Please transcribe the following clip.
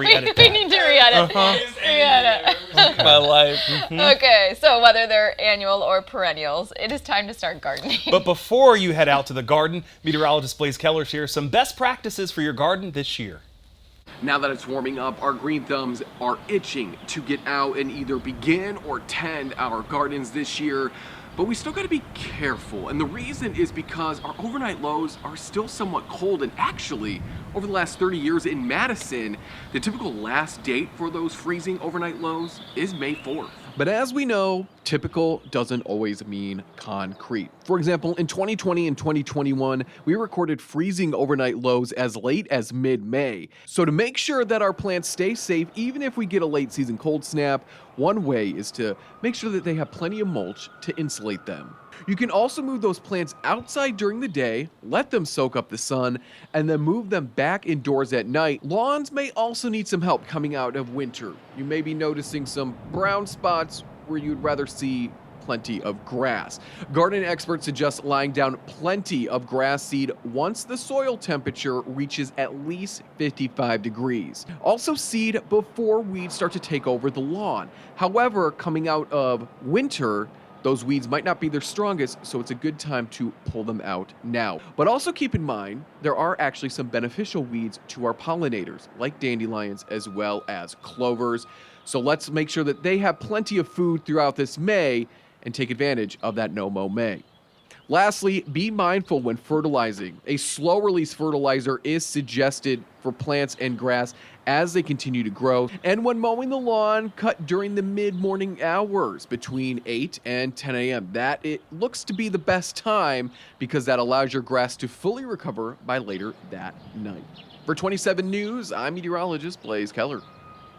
Re-edit We that. need to re-edit. Re-edit. My life. Okay, so whether they're annual or perennials, it is time to start gardening. But before you head out to the garden, meteorologist Blaze Keller shares some best practices for your garden this year. Now that it's warming up, our green thumbs are itching to get out and either begin or tend our gardens this year. But we still got to be careful, and the reason is because our overnight lows are still somewhat cold, and actually, over the last 30 years in Madison, the typical last date for those freezing overnight lows is May 4th. But as we know, typical doesn't always mean concrete. For example, in 2020 and 2021, we recorded freezing overnight lows as late as mid-May. So to make sure that our plants stay safe, even if we get a late season cold snap, one way is to make sure that they have plenty of mulch to insulate them. You can also move those plants outside during the day, let them soak up the sun, and then move them back indoors at night. Lawns may also need some help coming out of winter. You may be noticing some brown spots where you'd rather see plenty of grass. Garden experts suggest lying down plenty of grass seed once the soil temperature reaches at least 55 degrees. Also seed before weeds start to take over the lawn. However, coming out of winter, those weeds might not be their strongest, so it's a good time to pull them out now. But also keep in mind, there are actually some beneficial weeds to our pollinators, like dandelions as well as clovers. So let's make sure that they have plenty of food throughout this May and take advantage of that no-mow May. Lastly, be mindful when fertilizing. A slow-release fertilizer is suggested for plants and grass as they continue to grow. And when mowing the lawn, cut during the mid-morning hours between 8 and 10 a.m. That it looks to be the best time because that allows your grass to fully recover by later that night. For 27 News, I'm meteorologist Blaze Keller.